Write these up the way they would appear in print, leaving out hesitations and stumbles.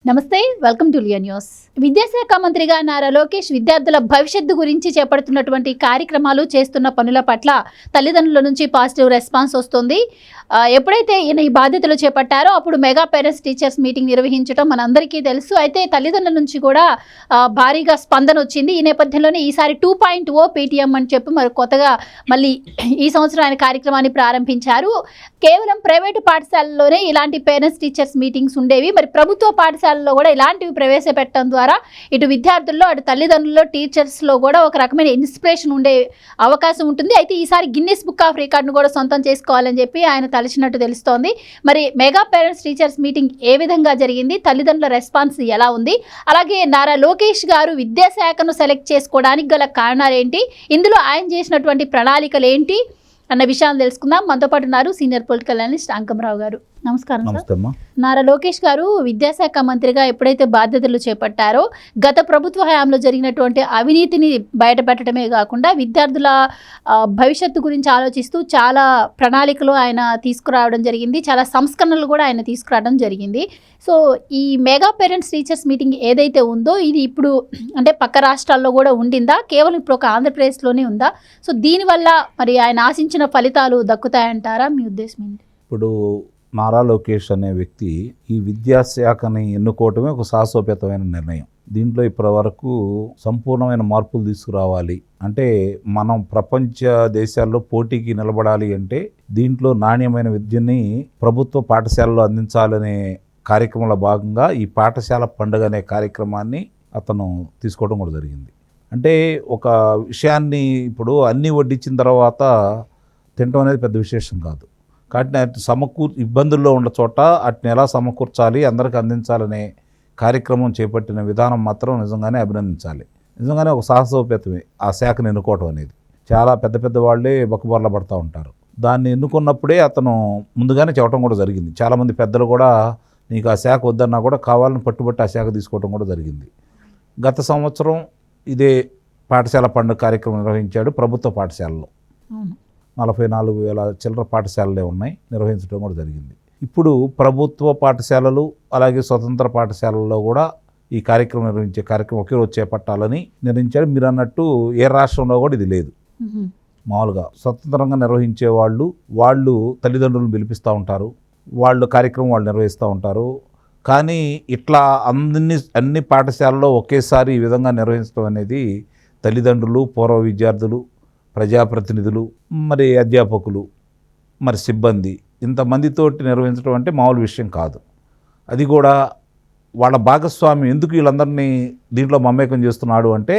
నమస్తే, welcome to Liya news. విద్యాశాఖ మంత్రిగా నారా లోకేష్ విద్యార్థుల భవిష్యత్తు గురించి చేపడుతున్నటువంటి కార్యక్రమాలు, చేస్తున్న పనుల పట్ల తల్లిదండ్రుల నుంచి పాజిటివ్ రెస్పాన్స్ వస్తుంది. ఎప్పుడైతే ఈయన ఈ బాధ్యతలు చేపట్టారో అప్పుడు మెగా పేరెంట్స్ టీచర్స్ మీటింగ్ నిర్వహించడం మనందరికీ తెలుసు. అయితే తల్లిదండ్రుల నుంచి కూడా భారీగా స్పందన వచ్చింది. ఈ నేపథ్యంలోనే ఈసారి 2.0 PTM అని చెప్పి మరి కొత్తగా మళ్ళీ ఈ సంవత్సరం ఆయన కార్యక్రమాన్ని ప్రారంభించారు. కేవలం ప్రైవేటు పాఠశాలల్లోనే ఇలాంటి పేరెంట్స్ టీచర్స్ మీటింగ్స్ ఉండేవి. మరి ప్రభుత్వ పాఠశాలలో కూడా ఇలాంటివి ప్రవేశపెట్టడం ద్వారా ఇటు విద్యార్థుల్లో అటు తల్లిదండ్రుల్లో టీచర్స్లో కూడా ఒక రకమైన ఇన్స్పిరేషన్ ఉండే అవకాశం ఉంటుంది. అయితే ఈసారి గిన్నిస్ బుక్ ఆఫ్ రికార్డును కూడా సొంతం చేసుకోవాలని చెప్పి ఆయన తలచినట్టు తెలుస్తోంది. మరి మెగా పేరెంట్స్ టీచర్స్ మీటింగ్ ఏ విధంగా జరిగింది, తల్లిదండ్రుల రెస్పాన్స్ ఎలా ఉంది, అలాగే నారా లోకేష్ గారు విద్యాశాఖను సెలెక్ట్ చేసుకోవడానికి గల కారణాలు ఏంటి, ఇందులో ఆయన చేసినటువంటి ప్రణాళికలు ఏంటి అన్న విషయాలు తెలుసుకుందాం. మనతో పాటు ఉన్నారు సీనియర్ పొలిటికల్ అనలిస్ట్ అంకమరావు గారు. నమస్కారం సార్. నారా లోకేష్ గారు విద్యాశాఖ మంత్రిగా ఎప్పుడైతే బాధ్యతలు చేపట్టారో గత ప్రభుత్వ హయాంలో జరిగినటువంటి అవినీతిని బయటపెట్టడమే కాకుండా విద్యార్థుల భవిష్యత్తు గురించి ఆలోచిస్తూ చాలా ప్రణాళికలు ఆయన తీసుకురావడం జరిగింది. చాలా సంస్కరణలు కూడా ఆయన తీసుకురావడం జరిగింది. సో ఈ మెగా పేరెంట్స్ టీచర్స్ మీటింగ్ ఏదైతే ఉందో ఇది ఇప్పుడు అంటే పక్క రాష్ట్రాల్లో కూడా ఉండిందా, కేవలం ఇప్పుడు ఒక ఆంధ్రప్రదేశ్లోనే ఉందా? సో దీనివల్ల మరి ఆయన ఆశించిన ఫలితాలు దక్కుతాయంటారా? మీ ఉద్దేశం ఏంటి? ఇప్పుడు నారా లోకేష్ అనే వ్యక్తి ఈ విద్యాశాఖని ఎన్నుకోవటమే ఒక సాహసోపేతమైన నిర్ణయం. దీంట్లో ఇప్పటి వరకు సంపూర్ణమైన మార్పులు తీసుకురావాలి అంటే, మనం ప్రపంచ దేశాల్లో పోటీకి నిలబడాలి అంటే దీంట్లో నాణ్యమైన విద్యని ప్రభుత్వ పాఠశాలలో అందించాలనే కార్యక్రమంలో భాగంగా ఈ పాఠశాల పండుగ అనే కార్యక్రమాన్ని అతను తీసుకోవడం కూడా జరిగింది. అంటే ఒక విషయాన్ని ఇప్పుడు అన్నీ వడ్డించిన తర్వాత తినడం అనేది పెద్ద విశేషం కాదు. కాబట్టి ఇబ్బందుల్లో ఉన్న చోట వాటిని ఎలా సమకూర్చాలి, అందరికీ అందించాలనే కార్యక్రమం చేపట్టిన విధానం మాత్రం నిజంగానే అభినందించాలి. నిజంగానే ఒక సాహసోపేతమే ఆ శాఖను ఎన్నుకోవటం అనేది. చాలా పెద్ద పెద్ద వాళ్ళే బక్కుబర్ల పడుతూ ఉంటారు. దాన్ని ఎన్నుకున్నప్పుడే అతను ముందుగానే చెప్పడం కూడా జరిగింది. చాలామంది పెద్దలు కూడా నీకు ఆ శాఖ వద్దన్నా కూడా కావాలని పట్టుబట్టి ఆ శాఖ తీసుకోవడం కూడా జరిగింది. గత సంవత్సరం ఇదే పాఠశాల పండుగ కార్యక్రమం నిర్వహించాడు. ప్రభుత్వ పాఠశాలలో 44,000 చిల్లర పాఠశాలలే ఉన్నాయి, నిర్వహించడం కూడా జరిగింది. ఇప్పుడు ప్రభుత్వ పాఠశాలలు అలాగే స్వతంత్ర పాఠశాలల్లో కూడా ఈ కార్యక్రమం నిర్వహించే కార్యక్రమం ఒకే రోజు చేపట్టాలని నిర్ణయించాడు. మీరు అన్నట్టు ఏ రాష్ట్రంలో కూడా ఇది లేదు. మామూలుగా స్వతంత్రంగా నిర్వహించే వాళ్ళు తల్లిదండ్రులను పిలిపిస్తూ ఉంటారు, వాళ్ళు కార్యక్రమం వాళ్ళు నిర్వహిస్తూ ఉంటారు. కానీ ఇట్లా అన్ని పాఠశాలలో ఒకేసారి ఈ విధంగా నిర్వహించడం అనేది తల్లిదండ్రులు, పూర్వ విద్యార్థులు, ప్రజాప్రతినిధులు, మరి అధ్యాపకులు, మరి సిబ్బంది ఇంతమందితోటి నిర్వహించడం అంటే మామూలు విషయం కాదు. అది కూడా వాళ్ళ భాగస్వామ్యం. ఎందుకు వీళ్ళందరినీ దీంట్లో మమేకం చేస్తున్నాడు అంటే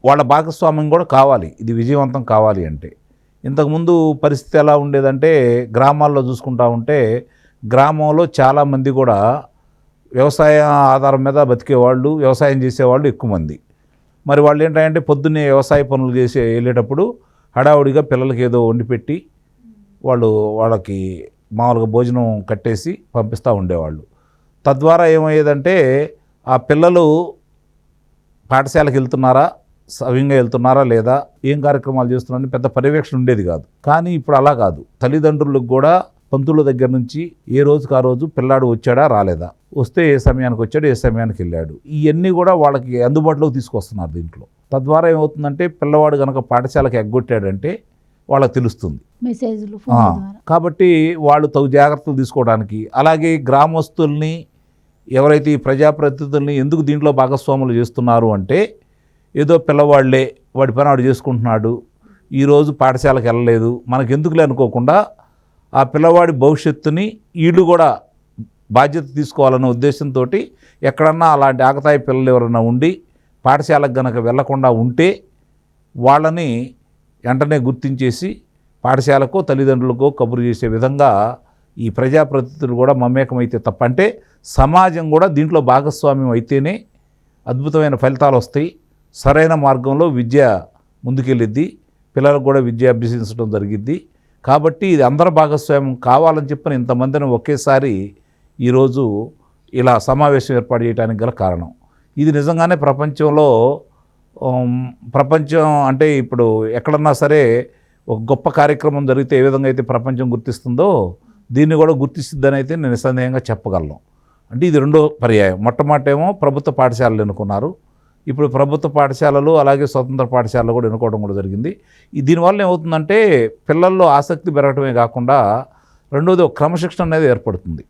వాళ్ళ భాగస్వామ్యం కూడా కావాలి, ఇది విజయవంతం కావాలి అంటే. ఇంతకుముందు పరిస్థితి ఎలా ఉండేదంటే, గ్రామాల్లో చూసుకుంటా ఉంటే గ్రామంలో చాలామంది కూడా వ్యవసాయ ఆధారం మీద బతికేవాళ్ళు, వ్యవసాయం చేసేవాళ్ళు ఎక్కువ మంది. మరి వాళ్ళు ఏంటంటే పొద్దున్నే వ్యవసాయ పనులు వెళ్ళేటప్పుడు హడావుడిగా పిల్లలకి ఏదో వండి పెట్టి వాళ్ళకి మామూలుగా భోజనం కట్టేసి పంపిస్తూ ఉండేవాళ్ళు. తద్వారా ఏమయ్యేదంటే ఆ పిల్లలు పాఠశాలకు వెళ్తున్నారా, సవ్యంగా వెళ్తున్నారా లేదా, ఏం కార్యక్రమాలు చేస్తున్నారని పెద్ద పర్యవేక్షణ ఉండేది కాదు. కానీ ఇప్పుడు అలా కాదు. తల్లిదండ్రులకు కూడా పంతుల దగ్గర నుంచి ఏ రోజుకి ఆ రోజు పిల్లాడు వచ్చాడా రాలేదా, వస్తే ఏ సమయానికి వచ్చాడు, ఏ సమయానికి వెళ్ళాడు, ఇవన్నీ కూడా వాళ్ళకి అందుబాటులోకి తీసుకొస్తున్నారు దీంట్లో. తద్వారా ఏమవుతుందంటే పిల్లవాడు కనుక పాఠశాలకు ఎగ్గొట్టాడంటే వాళ్ళకి తెలుస్తుంది మెసేజ్లు. కాబట్టి వాళ్ళు తగు జాగ్రత్తలు తీసుకోవడానికి, అలాగే గ్రామస్తుల్ని ఎవరైతే ఈ ప్రజాప్రతినిధుల్ని ఎందుకు దీంట్లో భాగస్వాములు చేస్తున్నారు అంటే, ఏదో పిల్లవాళ్లే వాడి పని వాడు చేసుకుంటున్నాడు, ఈరోజు పాఠశాలకు వెళ్ళలేదు మనకెందుకులే అనుకోకుండా ఆ పిల్లవాడి భవిష్యత్తుని వీళ్ళు కూడా బాధ్యత తీసుకోవాలన్న ఉద్దేశంతో ఎక్కడన్నా అలాంటి ఆకతాయి పిల్లలు ఎవరైనా ఉండి పాఠశాలకు గనక వెళ్లకుండా ఉంటే వాళ్ళని వెంటనే గుర్తించేసి పాఠశాలకు తల్లిదండ్రులకు కబురు చేసే విధంగా ఈ ప్రజాప్రతినిధులు కూడా మమేకమైతే తప్ప, అంటే సమాజం కూడా దీంట్లో భాగస్వామ్యం అయితేనే అద్భుతమైన ఫలితాలు వస్తాయి. సరైన మార్గంలో విద్య ముందుకెళ్ళిద్ది, పిల్లలకు కూడా విద్య అభ్యసించడం జరిగిద్ది. కాబట్టి ఇది అందరి భాగస్వామ్యం కావాలని చెప్పని ఇంతమందిని ఒకేసారి ఈరోజు ఇలా సమావేశం ఏర్పాటు చేయడానికి గల కారణం ఇది. నిజంగానే ప్రపంచం అంటే ఇప్పుడు ఎక్కడన్నా సరే ఒక గొప్ప కార్యక్రమం జరిగితే ఏ విధంగా అయితే ప్రపంచం గుర్తిస్తుందో దీన్ని కూడా గుర్తిస్తుందని అయితే నేను నిస్సందేహంగా చెప్పగలను. అంటే ఇది రెండో పర్యాయం. మొట్టమొదటేమో ప్రభుత్వ పాఠశాలలు ఎన్నుకున్నారు, ఇప్పుడు ప్రభుత్వ పాఠశాలలు అలాగే స్వతంత్ర పాఠశాలలు కూడా ఎన్నుకోవడం కూడా జరిగింది. దీనివల్ల ఏమవుతుందంటే పిల్లల్లో ఆసక్తి పెరగటమే కాకుండా రెండోది ఒక క్రమశిక్షణ అనేది ఏర్పడుతుంది.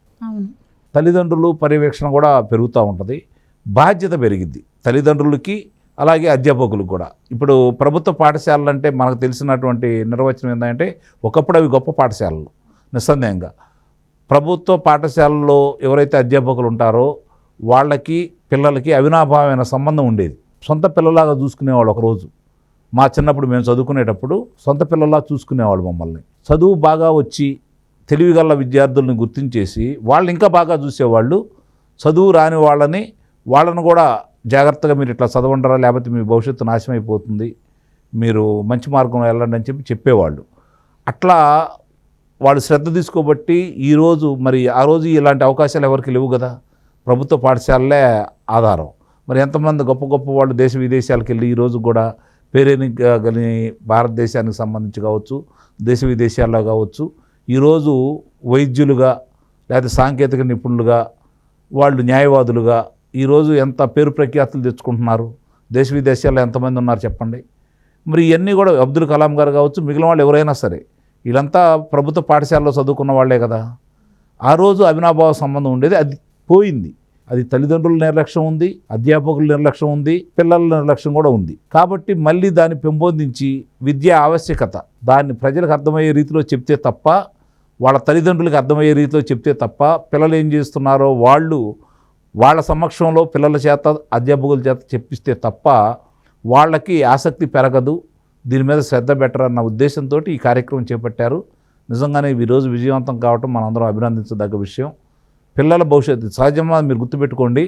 తల్లిదండ్రులు పర్యవేక్షణ కూడా పెరుగుతూ ఉంటుంది, బాధ్యత పెరిగిద్ది తల్లిదండ్రులకి అలాగే అధ్యాపకులకు కూడా. ఇప్పుడు ప్రభుత్వ పాఠశాలలు అంటే మనకు తెలిసినటువంటి నిర్వచనం ఏంటంటే ఒకప్పుడు అవి గొప్ప పాఠశాలలు. నిస్సందేహంగా ప్రభుత్వ పాఠశాలలో ఎవరైతే అధ్యాపకులు ఉంటారో వాళ్ళకి పిల్లలకి అవినాభావమైన సంబంధం ఉండేది. సొంత పిల్లలాగా చూసుకునేవాళ్ళు. ఒకరోజు మా చిన్నప్పుడు మేము చదువుకునేటప్పుడు సొంత పిల్లలా చూసుకునేవాళ్ళు మమ్మల్ని. చదువు బాగా వచ్చి తెలివిగల విద్యార్థుల్ని గుర్తించేసి వాళ్ళు ఇంకా బాగా చూసేవాళ్ళు. చదువు రాని వాళ్ళను కూడా జాగ్రత్తగా మీరు ఇట్లా చదవంటారా, లేకపోతే మీ భవిష్యత్తు నాశనం అయిపోతుంది, మీరు మంచి మార్గంలో వెళ్ళండి అని చెప్పేవాళ్ళు. అట్లా వాళ్ళు శ్రద్ధ తీసుకోబట్టి ఈరోజు మరి ఆ రోజు ఇలాంటి అవకాశాలు ఎవరికి లేవు కదా, ప్రభుత్వ పాఠశాలలే ఆధారం. మరి ఎంతమంది గొప్ప గొప్ప వాళ్ళు దేశ విదేశాలకు వెళ్ళి ఈరోజు కూడా పేరెనికగలి భారతదేశానికి సంబంధించి కావచ్చు, దేశ విదేశాల్లో కావచ్చు, ఈరోజు వైద్యులుగా లేదా సాంకేతిక నిపుణులుగా, వాళ్ళు న్యాయవాదులుగా ఈరోజు ఎంత పేరు ప్రఖ్యాతులు తెచ్చుకుంటున్నారు. దేశ విదేశాల్లో ఎంతమంది ఉన్నారు చెప్పండి. మరి ఇవన్నీ కూడా అబ్దుల్ కలాం గారు కావచ్చు, మిగిలిన వాళ్ళు ఎవరైనా సరే వీళ్ళంతా ప్రభుత్వ పాఠశాలలో చదువుకున్న వాళ్ళే కదా. ఆ రోజు అవినాభావ సంబంధం ఉండేది, అది పోయింది. అది తల్లిదండ్రుల నిర్లక్ష్యం ఉంది, అధ్యాపకుల నిర్లక్ష్యం ఉంది, పిల్లల నిర్లక్ష్యం కూడా ఉంది. కాబట్టి మళ్ళీ దాన్ని పెంపొందించి విద్య ఆవశ్యకత దాన్ని ప్రజలకు అర్థమయ్యే రీతిలో చెప్తే తప్ప, వాళ్ళ తల్లిదండ్రులకు అర్థమయ్యే రీతిలో చెప్తే తప్ప, పిల్లలు ఏం చేస్తున్నారో వాళ్ళ సమక్షంలో పిల్లల చేత అధ్యాపకుల చేత చెప్పిస్తే తప్ప వాళ్ళకి ఆసక్తి పెరగదు, దీని మీద శ్రద్ధ పెట్టరన్న ఉద్దేశంతో ఈ కార్యక్రమం చేపట్టారు. నిజంగానే ఈరోజు విజయవంతం కావటం మనందరం అభినందించదగ్గ విషయం. పిల్లల భవిష్యత్తు సహజంగా మీరు గుర్తుపెట్టుకోండి,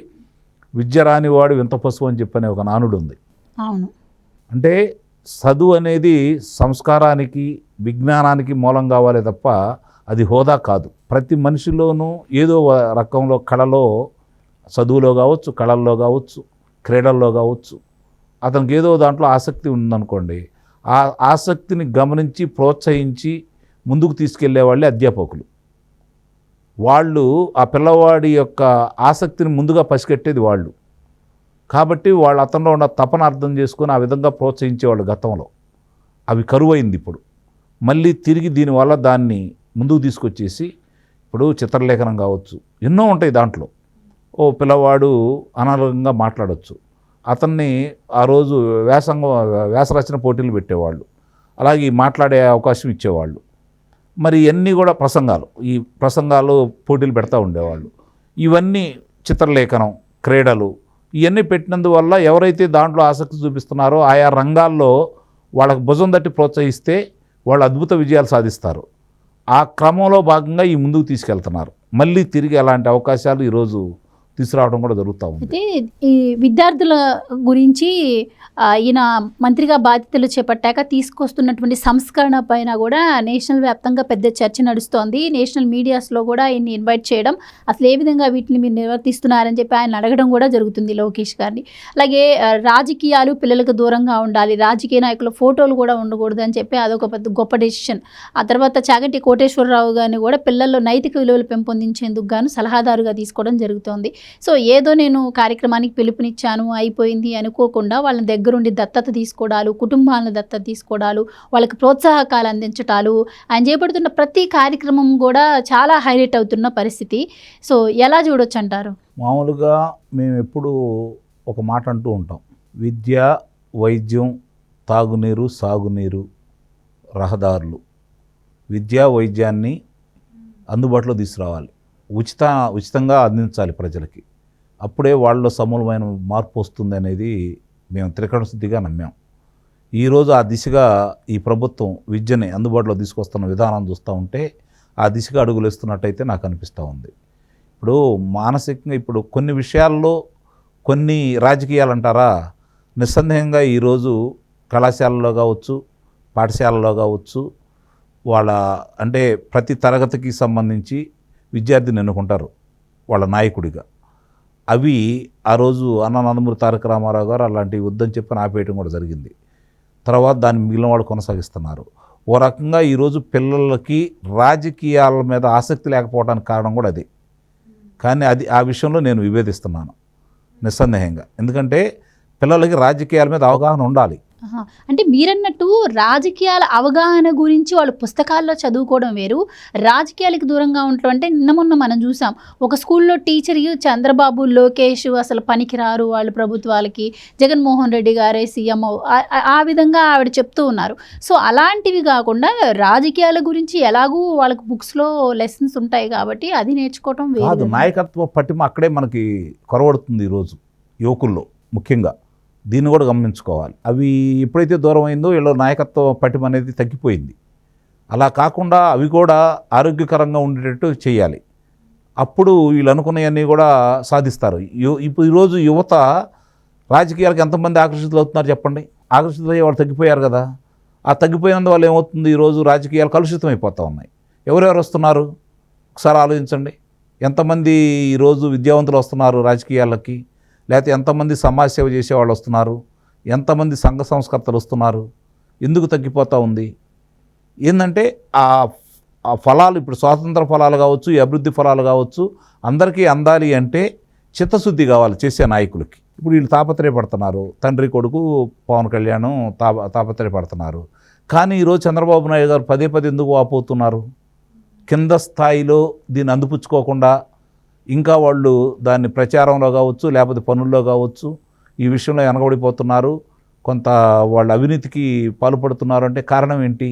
విద్య రానివాడు వింత పశువు అని చెప్పనే ఒక నానుడు ఉంది. అవును. అంటే చదువు అనేది సంస్కారానికి విజ్ఞానానికి మూలం కావాలి తప్ప అది హోదా కాదు. ప్రతి మనిషిలోనూ ఏదో రకంలో కళలో, చదువులో కావచ్చు, కళల్లో కావచ్చు, క్రీడల్లో కావచ్చు, అతనికి ఏదో దాంట్లో ఆసక్తి ఉందనుకోండి, ఆ ఆసక్తిని గమనించి ప్రోత్సహించి ముందుకు తీసుకెళ్లే వాళ్ళే అధ్యాపకులు. వాళ్ళు ఆ పిల్లవాడి యొక్క ఆసక్తిని ముందుగా పసిగట్టేది వాళ్ళు. కాబట్టి వాళ్ళు అతనిలో ఉన్న తపన అర్థం చేసుకొని ఆ విధంగా ప్రోత్సహించేవాళ్ళు గతంలో. అవి కరువైంది ఇప్పుడు. మళ్ళీ తిరిగి దీనివల్ల దాన్ని ముందుకు తీసుకొచ్చేసి, ఇప్పుడు చిత్రలేఖనం కావచ్చు, ఎన్నో ఉంటాయి దాంట్లో. ఓ పిల్లవాడు అనారోగ్యంగా మాట్లాడవచ్చు, అతన్ని ఆ రోజు వ్యాసరచన పోటీలు పెట్టేవాళ్ళు, అలాగే మాట్లాడే అవకాశం ఇచ్చేవాళ్ళు. మరి ఇవన్నీ కూడా ఈ ప్రసంగాలు పోటీలు పెడతా ఉండేవాళ్ళు. ఇవన్నీ చిత్రలేఖనం, క్రీడలు ఇవన్నీ పెట్టినందువల్ల ఎవరైతే దాంట్లో ఆసక్తి చూపిస్తున్నారో ఆయా రంగాల్లో వాళ్ళకు భుజం తట్టి ప్రోత్సహిస్తే వాళ్ళు అద్భుత విజయాలు సాధిస్తారు. ఆ క్రమంలో భాగంగా ఈ ముందుకు తీసుకెళ్తున్నారు. మళ్ళీ తిరిగి అలాంటి అవకాశాలు ఈరోజు తీసుకురావడం కూడా జరుగుతూ ఉంది. అయితే ఈ విద్యార్థుల గురించి ఈయన మంత్రిగా బాధ్యతలు చేపట్టాక తీసుకొస్తున్నటువంటి సంస్కరణ పైన కూడా నేషనల్ వ్యాప్తంగా పెద్ద చర్చ నడుస్తోంది. నేషనల్ మీడియాస్లో కూడా ఆయన్ని ఇన్వైట్ చేయడం, అసలు ఏ విధంగా వీటిని మీరు నిర్వర్తిస్తున్నారని చెప్పి ఆయన అడగడం కూడా జరుగుతుంది లోకేష్ గారిని. అలాగే రాజకీయాలు పిల్లలకు దూరంగా ఉండాలి, రాజకీయ నాయకుల ఫోటోలు కూడా ఉండకూడదు అని చెప్పి అదొక పెద్ద గొప్ప డెసిషన్. ఆ తర్వాత చాగంటి కోటేశ్వరరావు గారిని కూడా పిల్లల్లో నైతిక విలువలు పెంపొందించేందుకు గాను సలహాదారుగా తీసుకోవడం జరుగుతోంది. సో ఏదో నేను కార్యక్రమానికి పిలుపునిచ్చాను అయిపోయింది అనుకోకుండా వాళ్ళని దగ్గరుండి దత్తత తీసుకోవడాలు, కుటుంబాలను దత్తత తీసుకోవడాలు, వాళ్ళకి ప్రోత్సాహకాలు అందించటాలు, ఆయన చేపడుతున్న ప్రతి కార్యక్రమం కూడా చాలా హైలైట్ అవుతున్న పరిస్థితి. సో ఎలా చూడొచ్చు అంటారు? మామూలుగా మేము ఎప్పుడు ఒక మాట అంటూ ఉంటాం, విద్య, వైద్యం, తాగునీరు, సాగునీరు, రహదారులు, విద్యా వైద్యాన్ని అందుబాటులో తీసుకురావాలి, ఉచితంగా అందించాలి ప్రజలకి. అప్పుడే వాళ్ళలో సమూలమైన మార్పు వస్తుంది అనేది మేము త్రికరణ శుద్ధిగా నమ్మాం. ఈరోజు ఆ దిశగా ఈ ప్రభుత్వం విద్యని అందుబాటులో తీసుకొస్తున్న విధానం చూస్తూ ఉంటే ఆ దిశగా అడుగులు వేస్తున్నట్టయితే నాకు అనిపిస్తూ ఉంది. ఇప్పుడు మానసికంగా ఇప్పుడు కొన్ని విషయాల్లో కొన్ని రాజకీయాలు అంటారా, నిస్సందేహంగా ఈరోజు కళాశాలలో కావచ్చు, పాఠశాలలో కావచ్చు, వాళ్ళ అంటే ప్రతి తరగతికి సంబంధించి విద్యార్థిని ఎన్నుకుంటారు వాళ్ళ నాయకుడిగా. అవి ఆ రోజు నందమూరి తారక రామారావు గారు అలాంటివి వద్దని చెప్పి ఆపేయడం కూడా జరిగింది. తర్వాత దాన్ని మిగిలిన వాళ్ళు కొనసాగిస్తున్నారు. ఓ రకంగా ఈరోజు పిల్లలకి రాజకీయాల మీద ఆసక్తి లేకపోవడానికి కారణం కూడా అదే. కానీ అది ఆ విషయంలో నేను విభేదిస్తున్నాను నిస్సందేహంగా. ఎందుకంటే పిల్లలకి రాజకీయాల మీద అవగాహన ఉండాలి. ఆహా. అంటే మీరన్నట్టు రాజకీయాల అవగాహన గురించి వాళ్ళు పుస్తకాల్లో చదువుకోవడం వేరు, రాజకీయాలకు దూరంగా ఉండటం. అంటే నిన్న మొన్న మనం చూసాం, ఒక స్కూల్లో టీచర్ చంద్రబాబు లోకేష్ అసలు పనికిరారు వాళ్ళు ప్రభుత్వాలకి, జగన్మోహన్ రెడ్డి గారే సీఎం ఆ విధంగా ఆవిడ చెప్తూ ఉన్నారు. సో అలాంటివి కాకుండా రాజకీయాల గురించి ఎలాగూ వాళ్ళకి బుక్స్లో లెసన్స్ ఉంటాయి కాబట్టి అది నేర్చుకోవటం కాదు, వేరు. నాయకత్వ పటిమ అక్కడే మనకి కొరవడుతుంది ఈరోజు యువకుల్లో ముఖ్యంగా. దీన్ని కూడా గమనించుకోవాలి. అవి ఎప్పుడైతే దూరం అయిందో వీళ్ళ నాయకత్వ పటిమ అనేది తగ్గిపోయింది. అలా కాకుండా అవి కూడా ఆరోగ్యకరంగా ఉండేటట్టు చేయాలి. అప్పుడు వీళ్ళు అనుకున్నవన్నీ కూడా సాధిస్తారు. ఇప్పుడు ఈరోజు యువత రాజకీయాలకు ఎంతమంది ఆకర్షితులు అవుతున్నారు చెప్పండి? ఆకర్షితులయ్యే వాళ్ళు తగ్గిపోయారు కదా. ఆ తగ్గిపోయినందువల్ల ఏమవుతుంది, ఈరోజు రాజకీయాలు కలుషితం అయిపోతూ ఉన్నాయి. ఎవరెవరు వస్తున్నారు ఒకసారి ఆలోచించండి. ఎంతమంది ఈరోజు విద్యావంతులు వస్తున్నారు రాజకీయాలకి, లేకపోతే ఎంతమంది సమాజ సేవ చేసేవాళ్ళు వస్తున్నారు, ఎంతమంది సంఘ సంస్కర్తలు వస్తున్నారు? ఎందుకు తగ్గిపోతూ ఉంది? ఏంటంటే ఆ ఫలాలు, ఇప్పుడు స్వాతంత్ర ఫలాలు కావచ్చు, ఈ అభివృద్ధి ఫలాలు కావచ్చు, అందరికీ అందాలి అంటే చిత్తశుద్ధి కావాలి చేసే నాయకులకి. ఇప్పుడు వీళ్ళు తాపత్రయపడుతున్నారు, తండ్రి కొడుకు పవన్ కళ్యాణ్ తాపత్రయపడుతున్నారు. కానీ ఈరోజు చంద్రబాబు నాయుడు గారు పదే పదే ఎందుకు వాపోతున్నారు? కింద స్థాయిలో దీన్ని అందిపుచ్చుకోకుండా ఇంకా వాళ్ళు దాన్ని ప్రచారంలో కావచ్చు, లేకపోతే పనుల్లో కావచ్చు, ఈ విషయంలో వెనకబడిపోతున్నారు. కొంత వాళ్ళు అవినీతికి పాల్పడుతున్నారు. అంటే కారణం ఏంటి?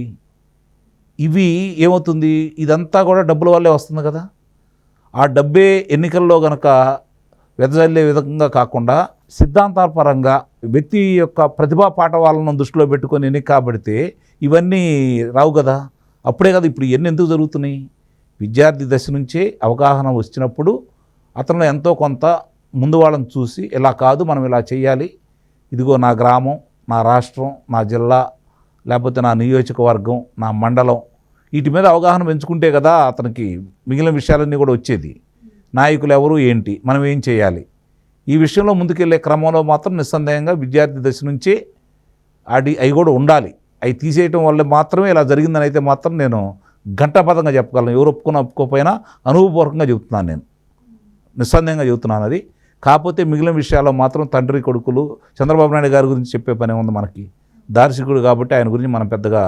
ఇవి ఏమవుతుంది, ఇదంతా కూడా డబ్బుల వల్లే వస్తుంది కదా. ఆ డబ్బే ఎన్నికల్లో కనుక వెదజల్లే విధంగా కాకుండా సిద్ధాంతపరంగా వ్యక్తి యొక్క ప్రతిభా పాఠవాలను దృష్టిలో పెట్టుకొని ఎన్నిక కాబడితే ఇవన్నీ రావు కదా. అప్పుడే కదా ఇప్పుడు ఇవన్నీ ఎందుకు జరుగుతున్నాయి? విద్యార్థి దశ నుంచే అవగాహన వచ్చినప్పుడు అతను ఎంతో కొంత ముందు వాళ్ళని చూసి ఇలా కాదు మనం ఇలా చేయాలి, ఇదిగో నా గ్రామం, నా రాష్ట్రం, నా జిల్లా, లేకపోతే నా నియోజకవర్గం, నా మండలం, వీటి మీద అవగాహన పెంచుకుంటే కదా అతనికి మిగిలిన విషయాలన్నీ కూడా వచ్చేది. నాయకులు ఎవరు, ఏంటి, మనం ఏం చేయాలి, ఈ విషయంలో ముందుకెళ్ళే క్రమంలో మాత్రం నిస్సందేహంగా విద్యార్థి దశ నుంచే అవి కూడా ఉండాలి. అవి తీసేయటం వల్ల మాత్రమే ఇలా జరిగిందని అయితే మాత్రం నేను ఘంటాపథంగా చెప్పగలను. ఎవరు ఒప్పుకోకపోయినా అనుభవపూర్వకంగా చెబుతున్నాను, నేను నిస్సందేహంగా చెబుతున్నాను అది. కాకపోతే మిగిలిన విషయాల్లో మాత్రం తండ్రి కొడుకులు చంద్రబాబు నాయుడు గారి గురించి చెప్పే పని ఉంది మనకి. దార్శనికుడు కాబట్టి ఆయన గురించి మనం పెద్దగా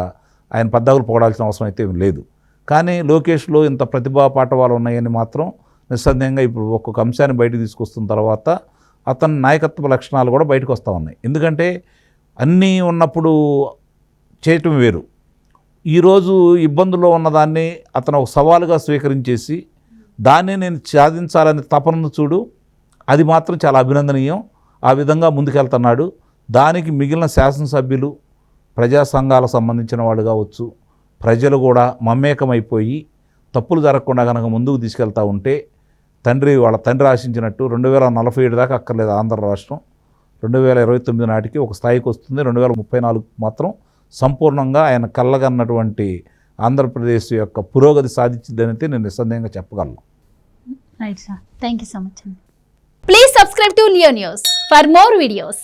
ఆయన పద్దాకులు పోడాల్సిన అవసరం అయితే లేదు. కానీ లోకేష్లో ఇంత ప్రతిభా పాఠవాలు ఉన్నాయని మాత్రం నిస్సందేహంగా ఇప్పుడు ఒక్కొక్క అంశాన్ని బయటకు తీసుకొస్తున్న తర్వాత అతని నాయకత్వ లక్షణాలు కూడా బయటకు వస్తూ ఉన్నాయి. ఎందుకంటే అన్నీ ఉన్నప్పుడు చేయటం వేరు. ఈరోజు ఇబ్బందుల్లో ఉన్నదాన్ని అతను ఒక సవాలుగా స్వీకరించేసి దాన్ని నేను సాధించాలని తపనను చూడు, అది మాత్రం చాలా అభినందనీయం. ఆ విధంగా ముందుకెళ్తున్నాడు. దానికి మిగిలిన శాసనసభ్యులు, ప్రజా సంఘాలకు సంబంధించిన వాళ్ళు కావచ్చు, ప్రజలు కూడా మమేకమైపోయి తప్పులు జరగకుండా కనుక ముందుకు తీసుకెళ్తూ ఉంటే వాళ్ళ తండ్రి ఆశించినట్టు 2047 దాకా అక్కర్లేదు ఆంధ్ర రాష్ట్రం, 2029 నాటికి ఒక స్థాయికి వస్తుంది. 2034 మాత్రం సంపూర్ణంగా ఆయన కళ్ళగన్నటువంటి ఆంధ్రప్రదేశ్ యొక్క పురోగతి సాధించిందనైతే నేను నిస్సందేహంగా చెప్పగలను. Right sir, thank you so much అండి. Please subscribe to Leo News for more videos.